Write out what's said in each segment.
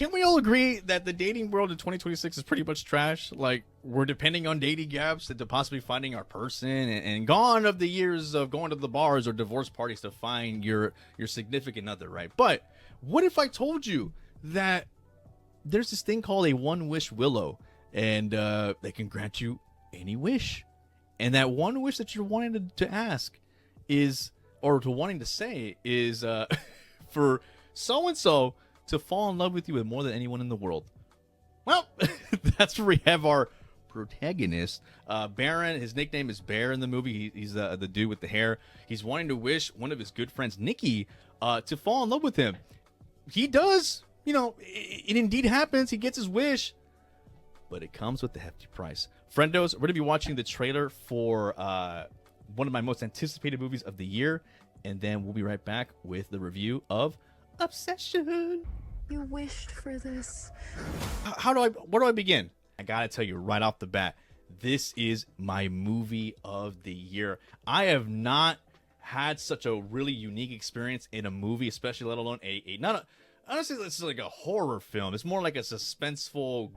can we all agree that the dating world in 2026 is pretty much trash? Like, we're depending on dating apps to possibly finding our person, and gone of the years of going to the bars or divorce parties to find your significant other, right? But what if I told you that there's this thing called a one wish willow, and they can grant you any wish, and that one wish that you're wanting to ask is, or to wanting to say is, for so and so to fall in love with you with more than anyone in the world. Well, that's where we have our protagonist, Baron. His nickname is Bear in the movie. He's the dude with the hair. He's wanting to wish one of his good friends, Nikki, to fall in love with him. He does. You know, it indeed happens. He gets his wish, but it comes with a hefty price. Friendos, we're going to be watching the trailer for one of my most anticipated movies of the year, and then we'll be right back with the review of Obsession. You wished for this. Where do I begin? I gotta tell you right off the bat, this is my movie of the year. I have not had such a really unique experience in a movie, especially let alone honestly, this is like a horror film. It's more like a suspenseful,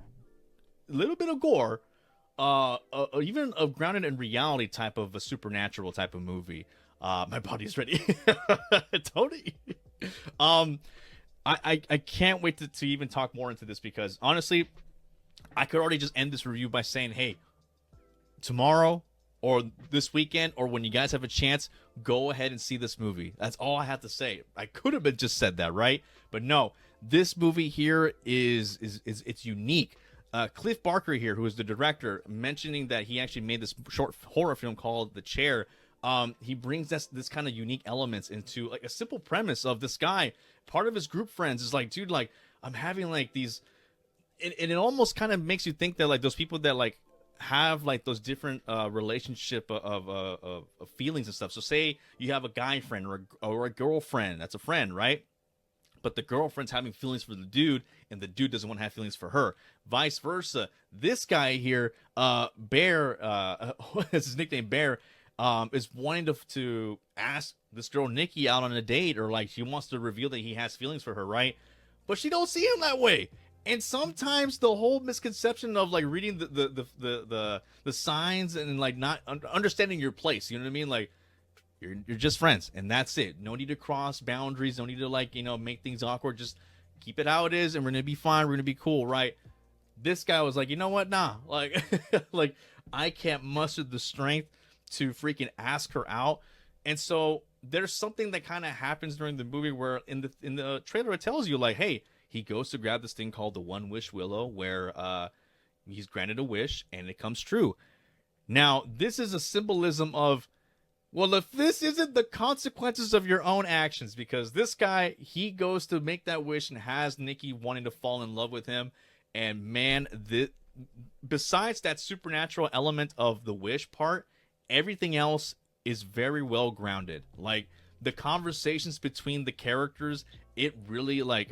little bit of gore, even a grounded in reality type of a supernatural type of movie. My body's ready. Totally. I can't wait to even talk more into this, because honestly, I could already just end this review by saying, hey, tomorrow or this weekend, or when you guys have a chance, go ahead and see this movie. That's all I have to say. I could have just said that, right? But no, this movie here is it's unique. Cliff Barker here, who is the director, mentioning that he actually made this short horror film called The Chair. He brings this kind of unique elements into like a simple premise of this guy. Part of his group friends is like, dude, like I'm having like these, and it almost kind of makes you think that like those people that like have like those different relationship of feelings and stuff. So say you have a guy friend or a girlfriend that's a friend, right? But the girlfriend's having feelings for the dude, and the dude doesn't want to have feelings for her. Vice versa. This guy here, Bear, is his nickname, Bear, is wanting to ask this girl Nikki out on a date, or like she wants to reveal that he has feelings for her, right? But she don't see him that way. And sometimes the whole misconception of like reading the signs and like not understanding your place, you know what I mean? Like you're just friends, and that's it. No need to cross boundaries. No need to like, you know, make things awkward. Just keep it how it is, and we're gonna be fine. We're gonna be cool, right? This guy was like, you know what? Nah, like, like I can't muster the strength to freaking ask her out. And so there's something that kind of happens during the movie where in the trailer it tells you like, hey, he goes to grab this thing called the One Wish Willow, where he's granted a wish and it comes true. Now, this is a symbolism of, well, if this isn't the consequences of your own actions, because this guy, he goes to make that wish and has Nikki wanting to fall in love with him. And man, besides that supernatural element of the wish part, everything else is very well grounded. Like the conversations between the characters, it really like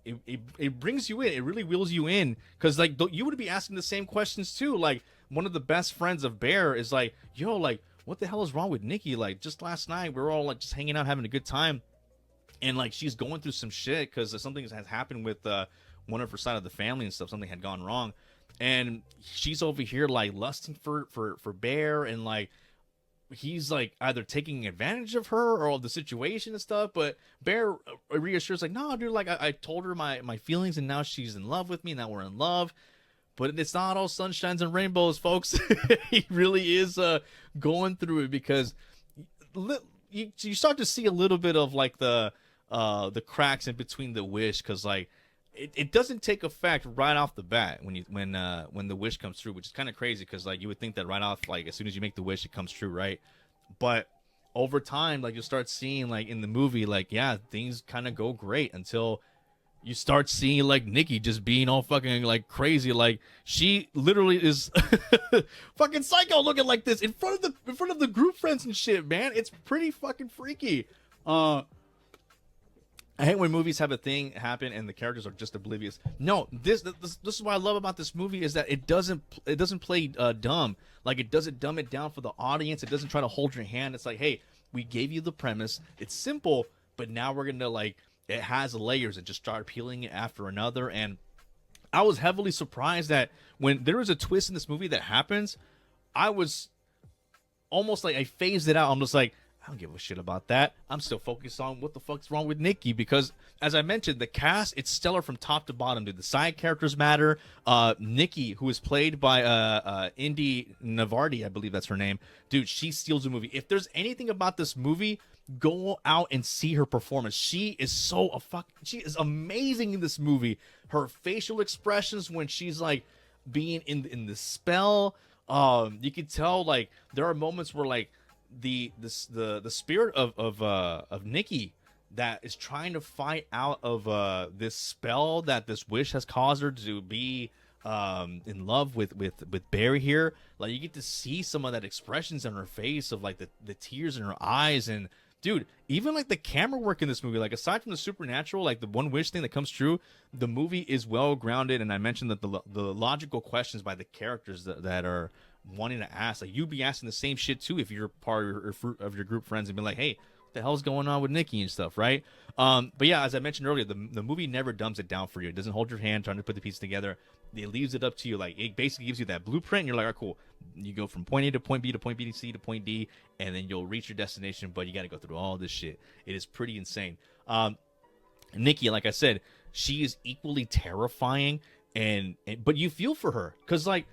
it brings you in. It really wheels you in, because like you would be asking the same questions too. Like one of the best friends of Bear is like, yo, like what the hell is wrong with Nikki? Like just last night we were all like just hanging out having a good time, and like she's going through some shit because something has happened with one of her side of the family and stuff. Something had gone wrong, and she's over here like lusting for Bear, and like he's like either taking advantage of her or the situation and stuff. But Bear reassures like, no, dude, like I told her my feelings, and now she's in love with me. Now we're in love. But it's not all sunshines and rainbows, folks. He really is going through it, because you start to see a little bit of like the cracks in between the wish, because like it doesn't take effect right off the bat when the wish comes true, which is kind of crazy, because like you would think that right off, like as soon as you make the wish, it comes true, right? But over time, like you'll start seeing like in the movie, like yeah, things kind of go great until you start seeing like Nikki just being all fucking like crazy. Like she literally is fucking psycho looking like this in front of the group friends and shit, man. It's pretty fucking freaky. I hate when movies have a thing happen and the characters are just oblivious. No, this is what I love about this movie, is that it doesn't play dumb. Like it doesn't dumb it down for the audience. It doesn't try to hold your hand. It's like, hey, we gave you the premise. It's simple, but now we're gonna like it has layers and just start peeling it after another. And I was heavily surprised that when there is a twist in this movie that happens, I was almost like I phased it out. I'm just like, I don't give a shit about that. I'm still focused on what the fuck's wrong with Nikki, because as I mentioned, the cast, it's stellar from top to bottom, dude. The side characters matter. Nikki, who is played by Indy Navardi, I believe that's her name. Dude, she steals the movie. If there's anything about this movie, go out and see her performance. She is she is amazing in this movie. Her facial expressions when she's like being in the spell, you can tell like there are moments where like the spirit of Nikki that is trying to fight out of this spell that this wish has caused her to be in love with Barry here. Like you get to see some of that expressions in her face of like the tears in her eyes. And dude, even like the camera work in this movie, like aside from the supernatural, like the one wish thing that comes true, the movie is well grounded. And I mentioned that the logical questions by the characters that are wanting to ask, like you'd be asking the same shit too if you're part of your group friends and be like, hey, what the hell's going on with Nikki and stuff, right? But yeah, as I mentioned earlier, the movie never dumbs it down for you. It doesn't hold your hand trying to put the pieces together. It leaves it up to you. Like it basically gives you that blueprint and you're like, all right, cool, you go from point A to point B to point B to C to point D, and then you'll reach your destination, but you got to go through all this shit. It is pretty insane. Nikki, like I said, she is equally terrifying, and but you feel for her because like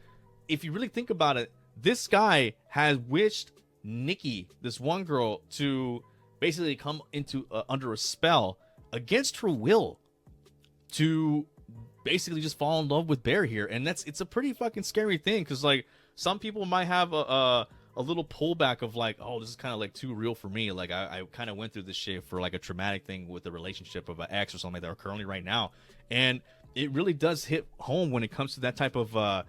if you really think about it, this guy has wished Nikki, this one girl, to basically come into under a spell against her will to basically just fall in love with Bear here. And it's a pretty fucking scary thing because like some people might have a little pullback of like, oh, this is kind of like too real for me. Like I kind of went through this shit for like a traumatic thing with the relationship of an ex or something like that, or currently right now. And it really does hit home when it comes to that type of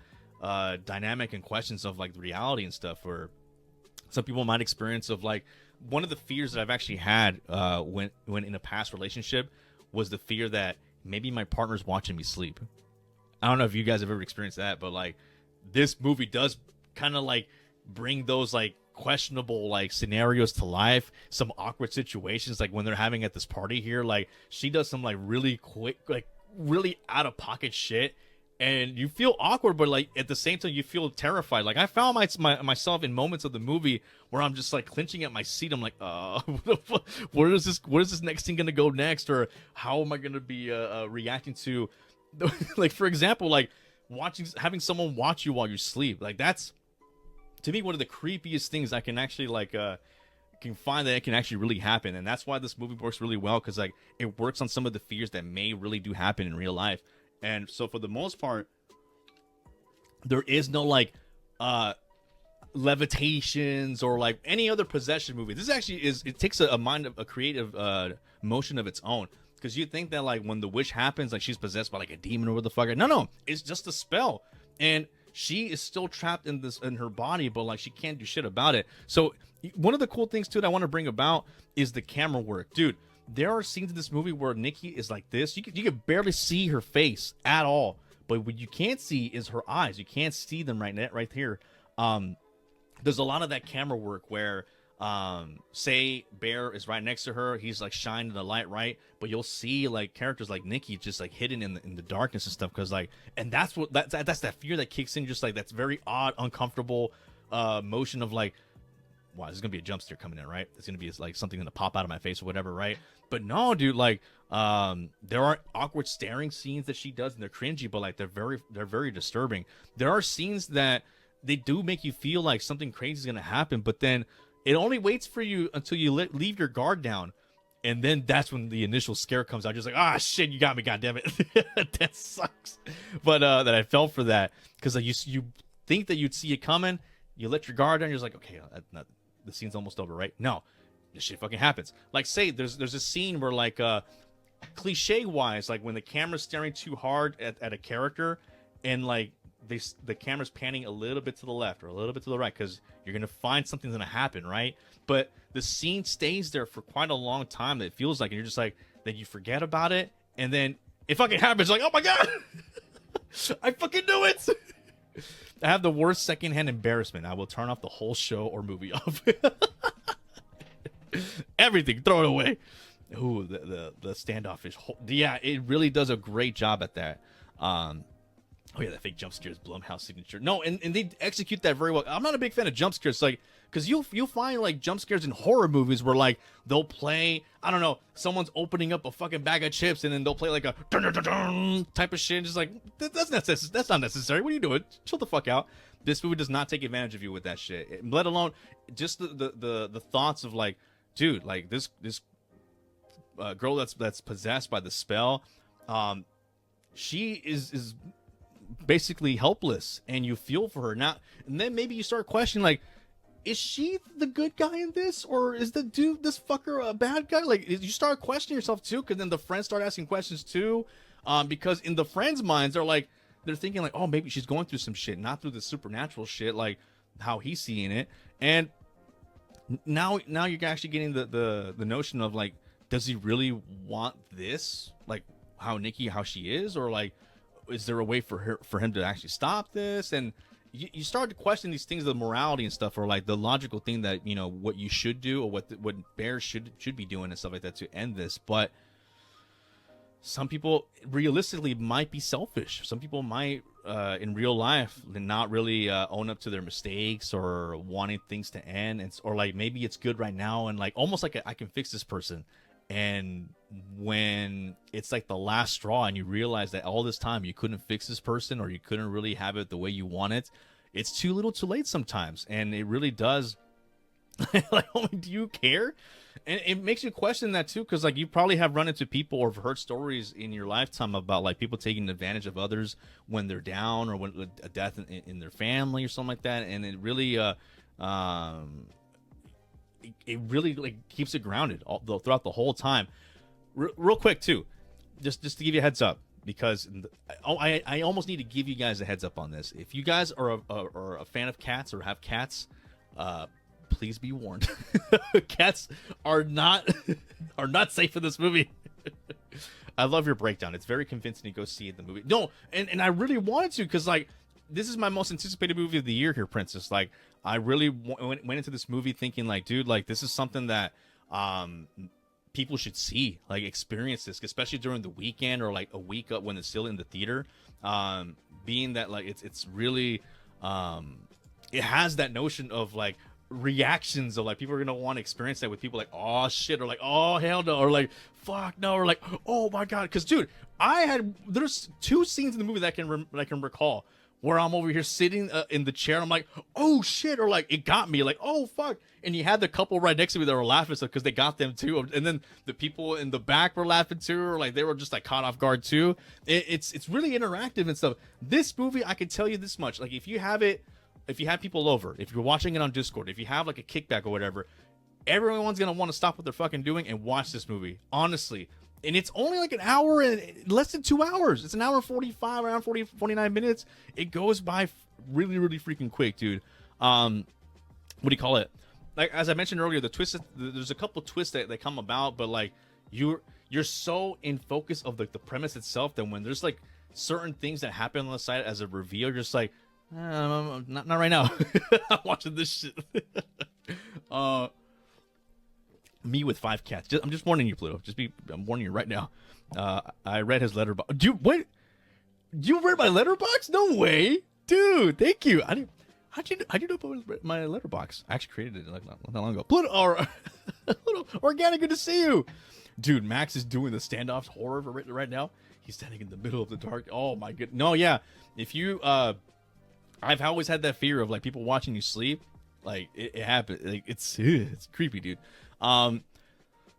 dynamic and questions of like the reality and stuff. Or some people might experience of like one of the fears that I've actually had when in a past relationship was the fear that maybe my partner's watching me sleep. I don't know if you guys have ever experienced that, but like this movie does kind of like bring those like questionable like scenarios to life, some awkward situations like when they're having at this party here. Like she does some like really quick, like really out of pocket shit, and you feel awkward, but like at the same time you feel terrified. Like I found myself in moments of the movie where I'm just like clenching at my seat. I'm like, where is this next thing gonna go next, or how am I gonna be reacting to like, for example, like having someone watch you while you sleep. Like that's to me one of the creepiest things I can actually like can find that it can actually really happen. And that's why this movie works really well, because like it works on some of the fears that may really do happen in real life. And so for the most part, there is no like levitations or like any other possession movie. This actually it takes a creative motion of its own, because you think that like when the wish happens, like she's possessed by like a demon or what the fuck. No, it's just a spell, and she is still trapped in her body, but like she can't do shit about it. So one of the cool things too that I want to bring about is the camera work, dude. There are scenes in this movie where Nikki is like this. You can barely see her face at all. But what you can't see is her eyes. You can't see them right here. There's a lot of that camera work where, say Bear is right next to her. He's like shining the light right. But you'll see like characters like Nikki just like hidden in the darkness and stuff. Because like, and that's that fear that kicks in. Just like that's very odd, uncomfortable motion of like, wow, there's gonna be a jump scare coming in, right? It's gonna be like something gonna pop out of my face or whatever, right? But no, dude, like there are awkward staring scenes that she does, and they're cringy, but like they're very disturbing. There are scenes that they do make you feel like something crazy is gonna happen, but then it only waits for you until you leave your guard down, and then that's when the initial scare comes out. Just like, ah, shit, you got me, goddammit. That sucks. But that I fell for that, because like you think that you'd see it coming, you let your guard down, you're just like, okay, the scene's almost over, right? No, this shit fucking happens. Like, say there's a scene where like cliche wise, like when the camera's staring too hard at a character, and like the camera's panning a little bit to the left or a little bit to the right, because you're gonna find something's gonna happen, right? But the scene stays there for quite a long time that it feels like, and you're just like, that you forget about it, and then it fucking happens. Like, oh my god, I fucking knew it. I have the worst secondhand embarrassment. I will turn off the whole show or movie off. Everything, throw it away. Ooh, the standoffish. Yeah, it really does a great job at that. Oh yeah, that fake jump scare is Blumhouse signature. No, and they execute that very well. I'm not a big fan of jump scares, like, because you'll find like jump scares in horror movies where like they'll play, I don't know, someone's opening up a fucking bag of chips and then they'll play like a dun, dun, dun, dun type of shit. Just like that's not necessary. What are you doing? Chill the fuck out. This movie does not take advantage of you with that shit. Let alone just the thoughts of like, dude, like this girl that's possessed by the spell. She is basically helpless, and you feel for her now. And then maybe you start questioning, like, is she the good guy in this, or is the dude, this fucker, a bad guy? Like, you start questioning yourself too, because then the friends start asking questions too, because in the friends' minds, they're thinking like, oh, maybe she's going through some shit, not through the supernatural shit, like how he's seeing it. And now you're actually getting the notion of like, does he really want this, like how she is, or like, is there a way for him to actually stop this? And you start to question these things, the morality and stuff, or like the logical thing that, you know, what you should do, or what bears should be doing and stuff like that to end this. But some people realistically might be selfish. Some people might in real life not really own up to their mistakes, or wanting things to end, or like maybe it's good right now, and like almost like I can fix this person. And when it's like the last straw and you realize that all this time you couldn't fix this person, or you couldn't really have it the way you want it, it's too little too late sometimes. And it really does like, oh, do you care? And it makes you question that too, because like you probably have run into people or heard stories in your lifetime about like people taking advantage of others when they're down, or when a death in their family or something like that. And it really it really like keeps it grounded throughout the whole time. Real quick too, just to give you a heads up, because I almost need to give you guys a heads up on this. If you guys are a fan of cats or have cats, please be warned. Cats are not safe in this movie. I love your breakdown. It's very convincing to go see the movie. No, and I really wanted to, because like this is my most anticipated movie of the year here, Princess. Like I really went into this movie thinking like, dude, like this is something that people should see, like experience this, especially during the weekend or like a week up when it's still in the theater. Being that like it's really it has that notion of like reactions of like people are gonna want to experience that with people like, oh shit, or like, oh hell no, or like fuck no, or like, oh my god. Because dude, there's two scenes in the movie that I can recall where I'm over here sitting in the chair and I'm like, oh shit, or like it got me, like, oh fuck. And you had the couple right next to me that were laughing stuff because they got them too, and then the people in the back were laughing too, or like they were just like caught off guard too. It's really interactive and stuff. This movie, I can tell you this much, like if you have people over, if you're watching it on Discord, if you have like a kickback or whatever, everyone's gonna want to stop what they're fucking doing and watch this movie, honestly. And it's only like an hour and less than 2 hours. It's an hour 45, around 49 minutes. It goes by really, really freaking quick, dude. What do you call it? Like, as I mentioned earlier, there's a couple twists that come about, but like you're so in focus of like the premise itself that when there's like certain things that happen on the side as a reveal, you're just like, not right now. I'm watching this shit. Me with 5 cats. I'm just warning you, Pluto. I'm warning you right now. I read his Letterboxd. Dude, wait. You read my Letterboxd? No way, dude. Thank you. How'd you know about my Letterboxd? I actually created it like not that long ago. Pluto, Organic, good to see you, dude. Max is doing the standoffs horror right now. He's standing in the middle of the dark. Oh my god. No, yeah. If you, I've always had that fear of like people watching you sleep. Like it happens. Like it's creepy, dude.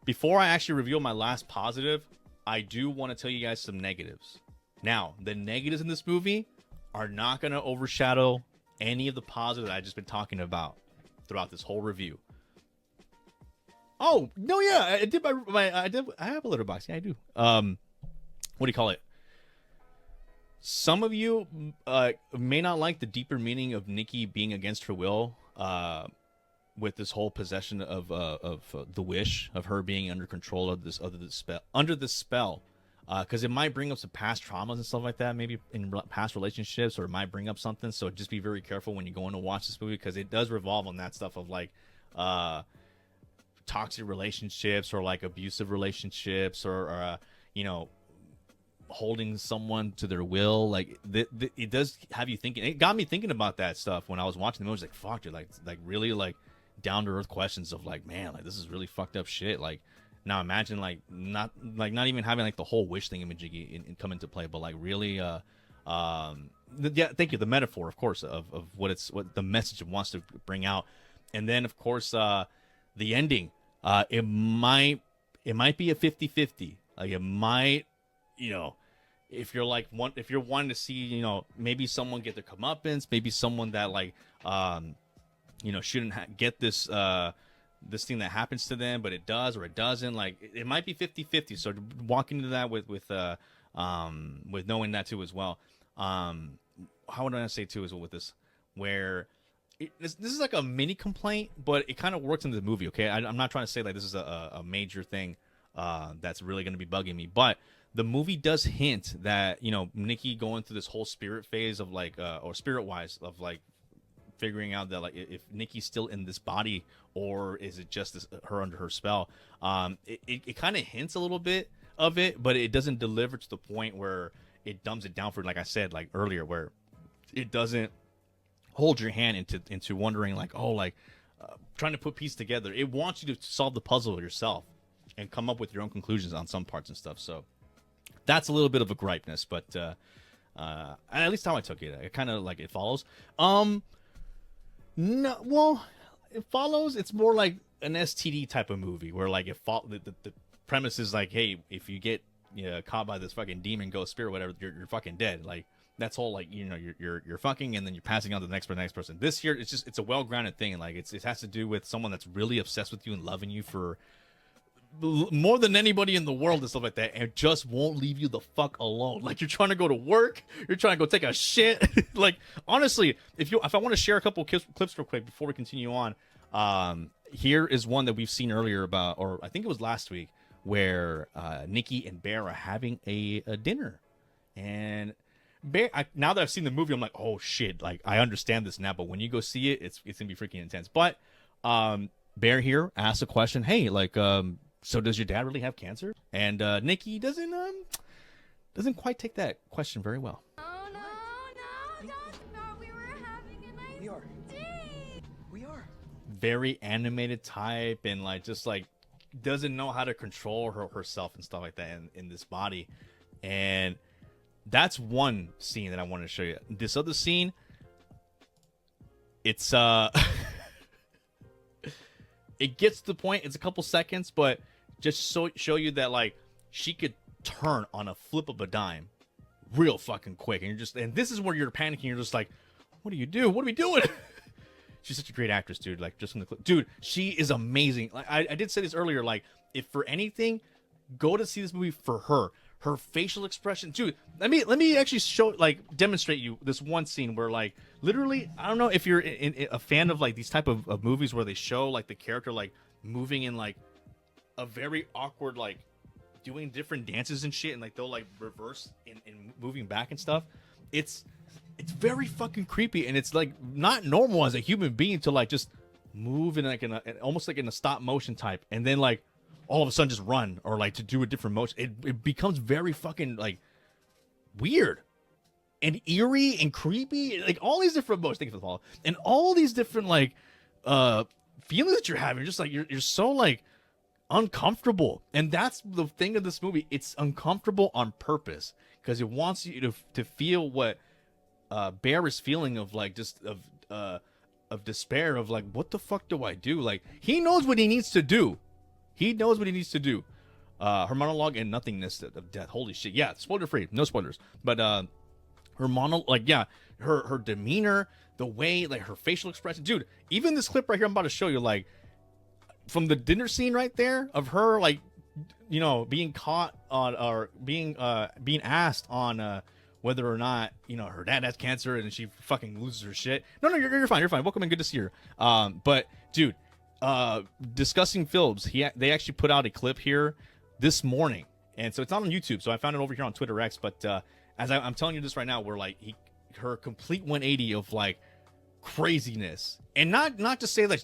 Before I actually reveal my last positive, I do want to tell you guys some negatives. Now, the negatives in this movie are not going to overshadow any of the positives that I've just been talking about throughout this whole review. Oh, no, yeah, I have a Letterboxd. Yeah, I do. What do you call it? Some of you may not like the deeper meaning of Nikki being against her will, with this whole possession of the wish of her being under control of this spell, because it might bring up some past traumas and stuff like that, maybe in past relationships, or it might bring up something. So just be very careful when you're going to watch this movie, because it does revolve on that stuff of like toxic relationships or like abusive relationships or you know, holding someone to their will. Like it does have you thinking. It got me thinking about that stuff when I was watching the movie. I was like, fuck, dude, like really like down to earth questions of like, man, like this is really fucked up shit. Like now imagine like not even having like the whole wish thing in come into play, but like really yeah, thank you, the metaphor of course of what the message it wants to bring out. And then of course the ending, it might be a 50-50. Like it might, you know, if you're wanting to see, you know, maybe someone get their comeuppance, maybe someone that like you know, shouldn't get this this thing that happens to them, but it does or it doesn't. Like it might be 50-50. So walking into that with knowing that too as well. How would I say too as well with this, where this is like a mini complaint, but it kind of works in the movie. Okay, I'm not trying to say like this is a major thing that's really going to be bugging me, but the movie does hint that, you know, Nikki going through this whole spirit phase of like or spirit wise of like figuring out that like if Nikki's still in this body or is it just her under her spell. It kind of hints a little bit of it, but it doesn't deliver to the point where it dumbs it down for, like I said like earlier, where it doesn't hold your hand into wondering like, oh, like trying to put pieces together. It wants you to solve the puzzle yourself and come up with your own conclusions on some parts and stuff. So that's a little bit of a gripeness, but at least how I took it. It kind of like it follows. No, well, it follows. It's more like an STD type of movie where like the premise is like, hey, if you get caught by this fucking demon, ghost, spirit, whatever, you're fucking dead. Like that's all. Like, you know, you're fucking, and then you're passing on to the next person. This here, it's a well-grounded thing, and like it has to do with someone that's really obsessed with you and loving you for more than anybody in the world and stuff like that, and just won't leave you the fuck alone. Like you're trying to go to work, you're trying to go take a shit. Like honestly, if I want to share a couple clips real quick before we continue on, here is one that we've seen earlier about, or I think it was last week, where Nikki and Bear are having a dinner, and Bear, now that I've seen the movie, I'm like, oh shit, like I understand this now. But when you go see it, it's gonna be freaking intense. But Bear here asks a question, hey, like so does your dad really have cancer? And Nikki doesn't quite take that question very well. Oh, no, we were having a nice day. We are. Very animated type, and like just like doesn't know how to control herself and stuff like that in this body. And that's one scene that I wanted to show you. This other scene, it's it gets to the point. It's a couple seconds, but just show you that like she could turn on a flip of a dime real fucking quick. And this is where you're panicking. You're just like, what do you do? What are we doing? She's such a great actress, dude. Like just from the clip, dude, she is amazing. Like I did say this earlier. Like if for anything, go to see this movie for her facial expression, dude. Let me actually demonstrate you this one scene where like literally, I don't know if you're a fan of like these type of movies where they show like the character like moving in like a very awkward, like doing different dances and shit, and like they'll like reverse and moving back and stuff. It's very fucking creepy, and it's like not normal as a human being to like just move in like almost like in a stop motion type, and then like all of a sudden just run or like to do a different motion. It becomes very fucking like weird and eerie and creepy, like all these different motions. Thank you for the follow. And all these different like feelings that you're having, just like you're so like uncomfortable. And that's the thing of this movie. It's uncomfortable on purpose because it wants you to feel what Bear is feeling of like just of despair, of like, what the fuck do I do? Like he knows what he needs to do. He knows what he needs to do. Her monologue and nothingness of death. Holy shit. Yeah, spoiler free. No spoilers. But her monologue, like, yeah, her demeanor, the way, like, her facial expression. Dude, even this clip right here I'm about to show you, like, from the dinner scene right there of her, like, you know, being caught on, or being asked on whether or not, you know, her dad has cancer and she fucking loses her shit. No, you're fine. You're fine. Welcome and good to see her. But, dude, discussing films, they actually put out a clip here this morning, and so it's not on YouTube, so I found it over here on Twitter X. But as I'm telling you this right now, we're like her complete 180 of like craziness. And not to say that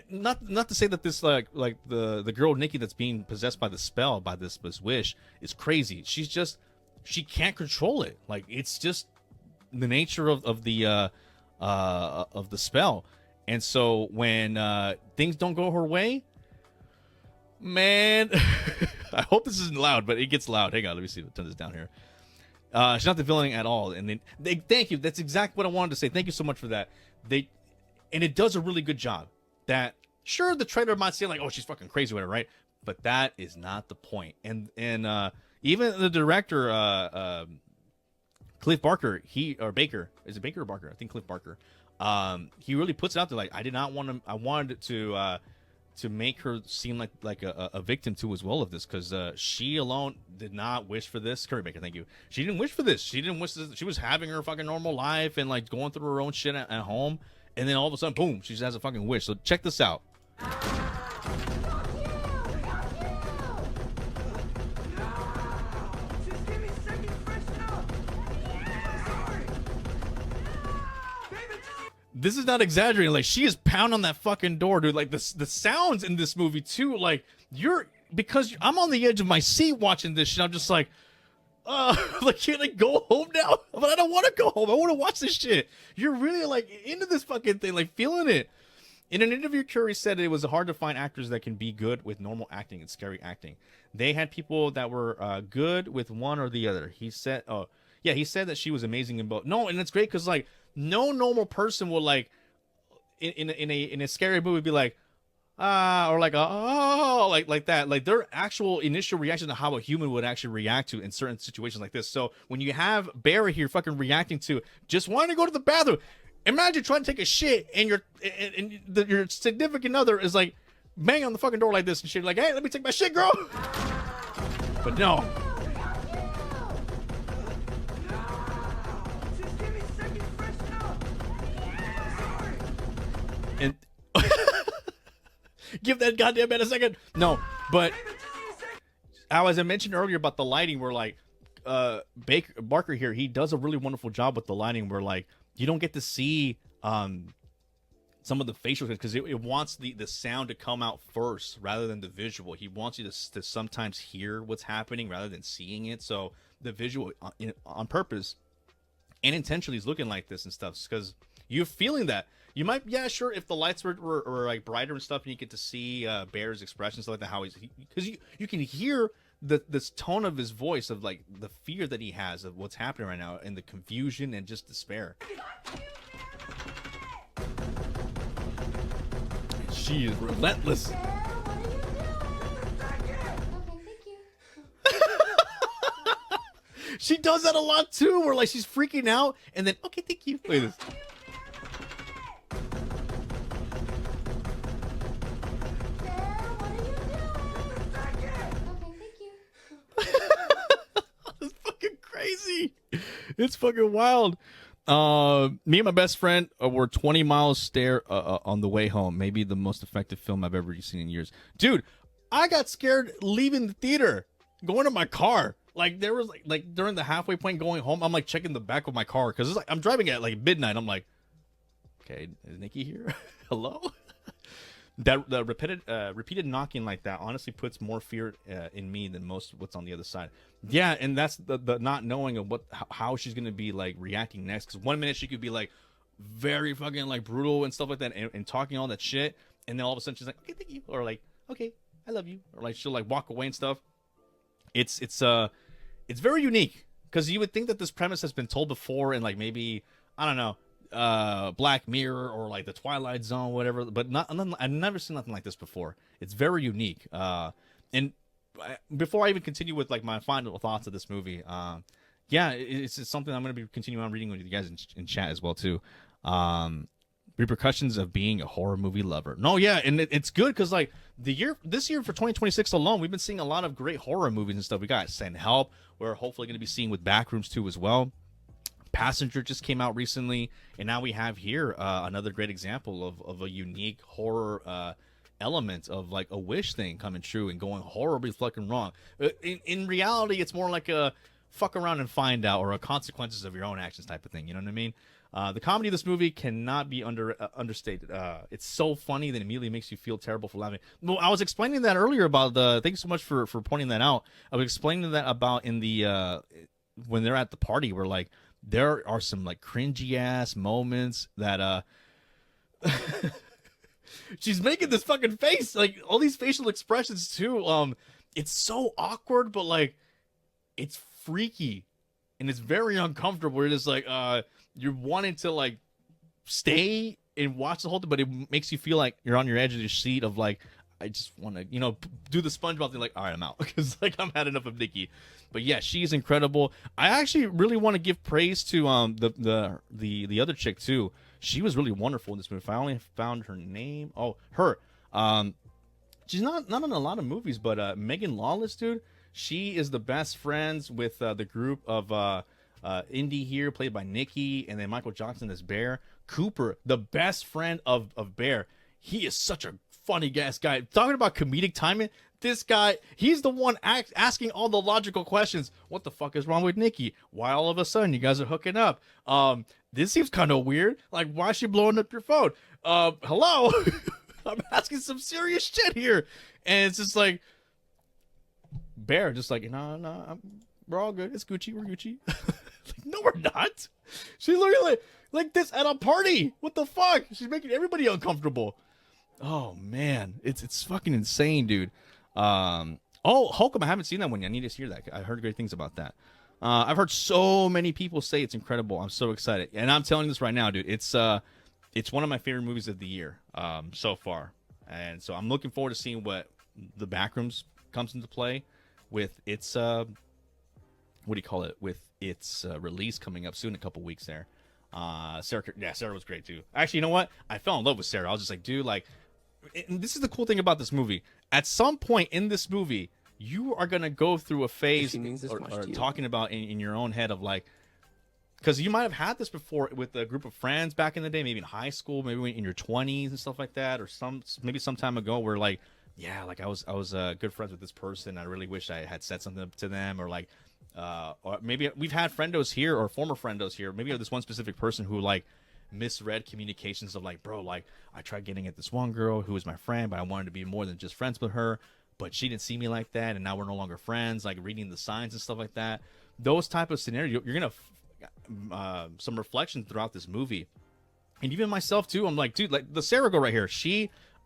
not to say that this like the girl Nikki that's being possessed by the spell, by this wish, is crazy. She can't control it. Like, it's just the nature of the spell. And so when things don't go her way, man, I hope this isn't loud, but it gets loud. Hang on, let me see. Turn this down here. She's not the villain at all. And then thank you. That's exactly what I wanted to say. Thank you so much for that. And it does a really good job. That, sure, the trailer might say like, oh, she's fucking crazy with it, right? But that is not the point. And even the director, Cliff Barker, Baker, is it Baker or Barker? I think Cliff Barker. He really puts it out there like, I wanted to make her seem like a victim too as well of this, because she alone did not wish for this. Curry Baker, thank you. She didn't wish for this. She didn't wish this. She was having her fucking normal life and like going through her own shit at home, and then all of a sudden, boom, she just has a fucking wish. So check this out. This is not exaggerating. Like, she is pounding on that fucking door, dude. Like, the sounds in this movie too. Like, because I'm on the edge of my seat watching this shit. I'm just like, like, can I go home now? But I don't want to go home. I want to watch this shit. You're really like into this fucking thing, like feeling it. In an interview, Curry said it was hard to find actors that can be good with normal acting and scary acting. They had people that were good with one or the other. He said, he said that she was amazing in both. No, and it's great because like, no normal person will like in a scary movie be like or like like that. Like, their actual initial reaction to how a human would actually react to in certain situations like this. So when you have Barry here fucking reacting to just wanting to go to the bathroom, imagine trying to take a shit and your significant other is like banging on the fucking door like this and shit, like, hey, let me take my shit, girl. But no. And give that goddamn man a second. No, but as I mentioned earlier about the lighting, where like Barker here, he does a really wonderful job with the lighting, where like you don't get to see some of the facial things because it wants the sound to come out first rather than the visual. He wants you to sometimes hear what's happening rather than seeing it. So the visual on purpose and intentionally is looking like this and stuff, because you're feeling that. You might, sure, if the lights were like brighter and stuff, and you get to see Bear's expressions, stuff like that, how because you can hear this tone of his voice of like the fear that he has of what's happening right now, and the confusion and just despair. She is relentless. She does that a lot too, where like she's freaking out, and then okay, thank you. Look at this. It's fucking crazy. It's fucking wild. Me and my best friend were 20 miles on the way home. Maybe the most effective film I've ever seen in years. Dude, I got scared leaving the theater, going to my car. Like, there was like during the halfway point going home, I'm like checking the back of my car because it's like I'm driving at like midnight. I'm like, okay, is Nikki here? Hello? That the repeated knocking like that honestly puts more fear in me than most what's on the other side. Yeah, and that's the not knowing of how she's gonna be like reacting next. Because one minute she could be like very fucking like brutal and stuff like that, and talking all that shit, and then all of a sudden she's like, okay, thank you, or like, okay, I love you, or like she'll like walk away and stuff. It's very unique because you would think that this premise has been told before in like maybe, I don't know, Black Mirror or like the Twilight Zone, whatever, but I've never seen nothing like this before. It's very unique. And before I even continue with like my final thoughts of this movie, it's something I'm going to be continuing on reading with you guys in chat as well too. Repercussions of being a horror movie lover. No, yeah, and it's good because like this year for 2026 alone, we've been seeing a lot of great horror movies and stuff. We got Send Help. We're hopefully going to be seeing with Backrooms too as well. Passenger just came out recently, and now we have here another great example of a unique horror element of like a wish thing coming true and going horribly fucking wrong. In reality, it's more like a fuck around and find out, or consequences of your own actions type of thing. You know what I mean? The comedy of this movie cannot be understated. It's so funny that it immediately makes you feel terrible for laughing. Well, I was explaining that earlier about the. Thanks so much for pointing that out. I was explaining that about in the when they're at the party, where like there are some like cringy ass moments that she's making this fucking face, like all these facial expressions too. It's so awkward, but like it's freaky and it's very uncomfortable. It's like you're wanting to like stay and watch the whole thing, but it makes you feel like you're on your edge of your seat of like, I just want to, do the SpongeBob thing. Like, all right, I'm out because like I'm had enough of Nikki. But yeah, she's incredible. I actually really want to give praise to the other chick too. She was really wonderful in this movie. If I only found her name, her. She's not in a lot of movies, but Megan Lawless, dude. She is the best friends with the group of Indy here, played by Nikki, and then Michael Johnson as Bear. Cooper, the best friend of Bear. He is such a funny guy. Talking about comedic timing, this guy, he's the one asking all the logical questions. What the fuck is wrong with Nikki? Why all of a sudden you guys are hooking up? This seems kind of weird. Like, why is she blowing up your phone? Hello? I'm asking some serious shit here. And it's just like, Bear just like, no, we're all good. It's Gucci. We're Gucci. Like, no, we're not. She's literally like this at a party. What the fuck? She's making everybody uncomfortable. Oh man, it's fucking insane, dude. Holcomb, I haven't seen that one yet. I need to hear that. I heard great things about that. I've heard so many people say it's incredible. I'm so excited, and I'm telling you this right now, dude. It's one of my favorite movies of the year so far, and so I'm looking forward to seeing what the Backrooms comes into play with its with its release coming up soon in a couple weeks there. Sarah was great too. Actually, you know what? I fell in love with Sarah. I was just like, dude, like, and this is the cool thing about this movie. At some point in this movie, you are gonna go through a phase or talking about in your own head of like, because you might have had this before with a group of friends back in the day, maybe in high school, maybe in your 20s and stuff like that, or maybe some time ago where like, yeah, like I was good friends with this person. I really wish I had said something to them, or like, or maybe we've had friendos here or former friendos here. Maybe this one specific person who like misread communications of like, bro, like I tried getting at this one girl who was my friend, but I wanted to be more than just friends with her, but she didn't see me like that, and now we're no longer friends. Like reading the signs and stuff like that. Those type of scenario, you're gonna some reflection throughout this movie, and even myself too. I'm like, dude, like the Sarah girl right here.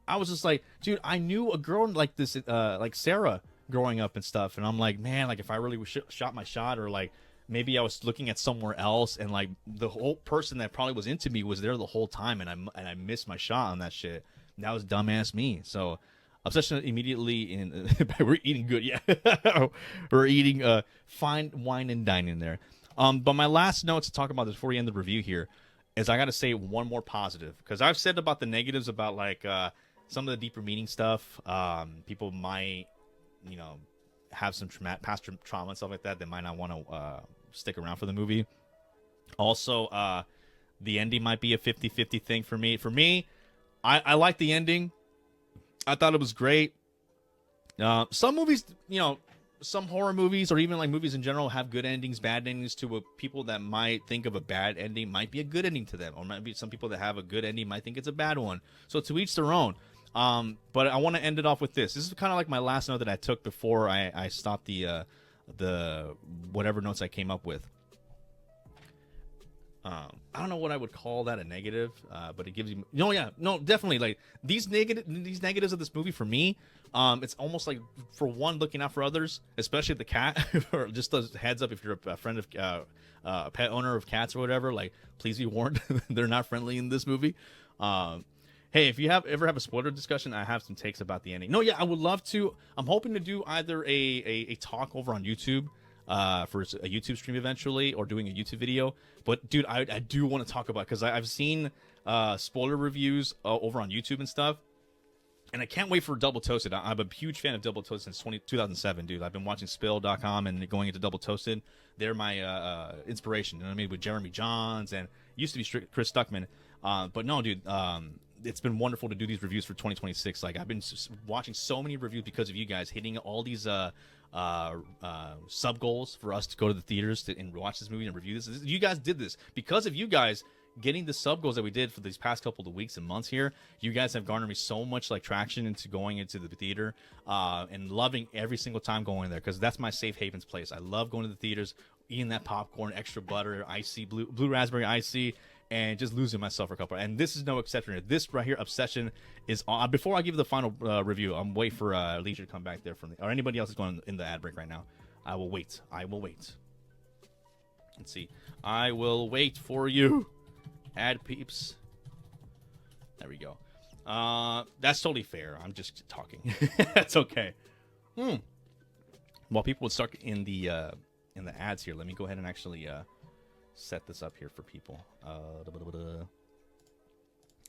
I was just like, dude, I knew a girl like this, like Sarah growing up and stuff, and I'm like, man, like if I really shot my shot, or like maybe I was looking at somewhere else, and like the whole person that probably was into me was there the whole time, and I missed my shot on that shit. And that was dumbass me. So obsession immediately in we're eating good, yeah. We're eating fine wine and dining there. But my last note to talk about this before we end the review here is I got to say one more positive, because I've said about the negatives about like some of the deeper meaning stuff. People might, have some past trauma and stuff like that. They might not want to stick around for the movie. Also, the ending might be a 50-50 thing for me. For me, I like the ending. I thought it was great. Some movies, some horror movies or even like movies in general have good endings, bad endings to people that might think of a bad ending might be a good ending to them. Or might be some people that have a good ending might think it's a bad one. So to each their own. But I want to end it off with this. This is kind of like my last note that I took before I stopped the whatever notes I came up with. I don't know what I would call that a negative, but it gives you definitely like these negatives of this movie for me. It's almost like, for one, looking out for others, especially the cat, or just a heads up if you're a friend of a pet owner of cats or whatever, like please be warned, they're not friendly in this movie. Hey, if you ever have a spoiler discussion, I have some takes about the ending. I would love to. I'm hoping to do either a talk over on YouTube for a YouTube stream eventually, or doing a YouTube video. But dude, I do want to talk about, because I've seen spoiler reviews over on YouTube and stuff, and I can't wait for Double Toasted. I'm a huge fan of Double Toasted since 2007, dude. I've been watching Spill.com and going into Double Toasted. They're my inspiration. You know what I mean? With Jeremy Johns, and used to be Chris Stuckman. But no, dude. It's been wonderful to do these reviews for 2026. Like, I've been watching so many reviews because of you guys hitting all these sub goals for us to go to the theaters and watch this movie and review this. You guys did this because of you guys getting the sub goals that we did for these past couple of weeks and months here. You guys have garnered me so much like traction into going into the theater and loving every single time going there, because that's my safe havens place. I love going to the theaters, eating that popcorn, extra butter, icy blue raspberry icy, and just losing myself for a couple. And this is no exception. This right here, Obsession, is on. Before I give the final review, I'm waiting for Leisure to come back there from or anybody else is going in the ad break right now. I will wait. Let's see. I will wait for you. Ad peeps. There we go. That's totally fair. I'm just talking. That's okay. While people would start in the ads here, let me go ahead and actually set this up here for people.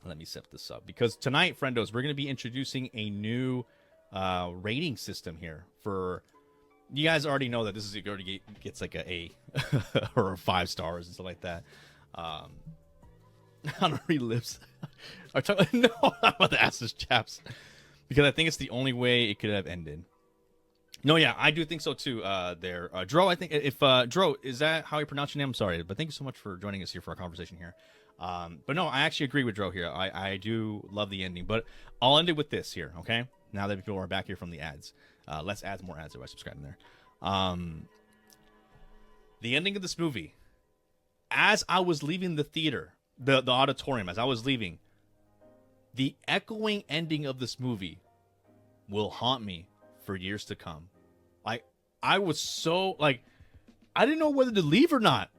Let me set this up because tonight, friendos, we're going to be introducing a new rating system here. For you guys already know that this is already gets like a or 5 stars and stuff like that. Honorary lips. No, I'm about to ask this, chaps, because I think it's the only way it could have ended. No, yeah, I do think so too. There, Dro. I think if Dro, is that how you pronounce your name? I'm sorry, but thank you so much for joining us here for our conversation here. But no, I actually agree with Dro here. I do love the ending, but I'll end it with this here. Okay, now that people are back here from the ads, let's add more ads. By subscribing there. The ending of this movie, as I was leaving the theater. The auditorium, as I was leaving, the echoing ending of this movie will haunt me for years to come. Like, I was so like, I didn't know whether to leave or not,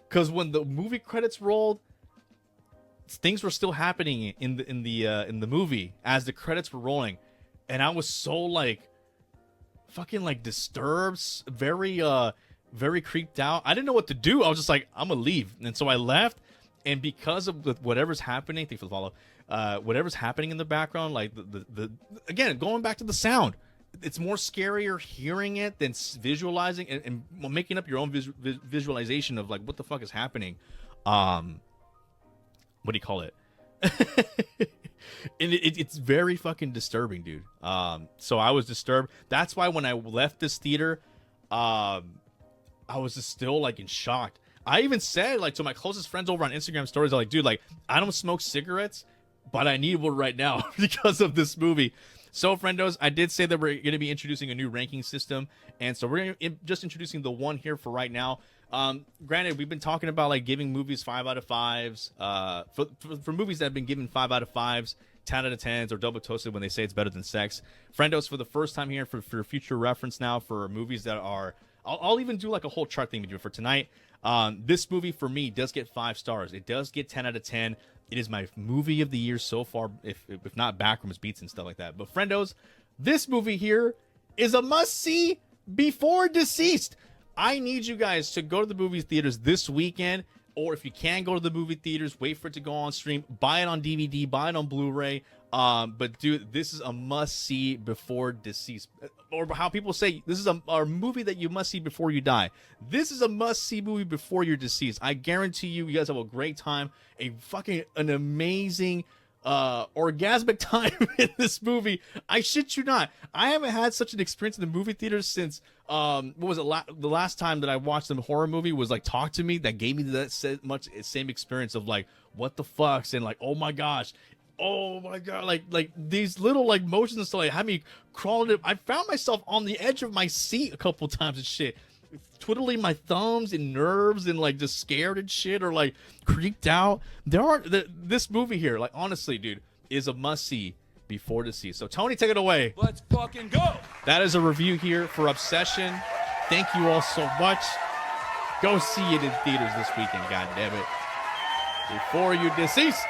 because when the movie credits rolled, things were still happening in the movie as the credits were rolling, and I was so like, fucking like disturbed, very creeped out. I didn't know what to do. I was just like, I'm gonna leave, and so I left. And because of whatever's happening, thank you for the follow. Whatever's happening in the background, like the again, going back to the sound, it's more scarier hearing it than visualizing and making up your own visualization of like what the fuck is happening. What do you call it? And it's very fucking disturbing, dude. So I was disturbed. That's why when I left this theater, I was just still like in shock. I even said, like, to my closest friends over on Instagram stories, I'm like, dude, like, I don't smoke cigarettes, but I need one right now because of this movie. So, friendos, I did say that we're going to be introducing a new ranking system, and so we're just introducing the one here for right now. Granted, we've been talking about, like, giving movies 5 out of 5s. For movies that have been given 5 out of 5s, 10 out of 10s, or double toasted when they say it's better than sex. Friendos, for the first time here, for future reference now, for movies that are... I'll even do, like, a whole chart thing we do for tonight. This movie for me does get 5 stars. It does get 10 out of 10. It is my movie of the year so far, if not Backrooms Beats and stuff like that. But friendos, this movie here is a must-see before deceased. I need you guys to go to the movie theaters this weekend, or if you can't go to the movie theaters, wait for it to go on stream, buy it on DVD, buy it on Blu-ray. But dude, this is a must-see before deceased, or how people say this is a movie that you must see before you die. This is a must-see movie before you're deceased. I guarantee you guys have a great time, an amazing orgasmic time in this movie. I shit you not. I haven't had such an experience in the movie theaters since what was it? The last time that I watched a horror movie was like Talk to Me. That gave me that same experience of like what the fucks and like oh my god, like these little like motions and stuff like had me crawling. I found myself on the edge of my seat a couple times and shit, twiddling my thumbs and nerves and like just scared and shit or like creeped out. This movie here, like honestly, dude, is a must-see before deceased. So Tony, take it away. Let's fucking go. That is a review here for Obsession. Thank you all so much. Go see it in theaters this weekend, god damn it. Before you deceased.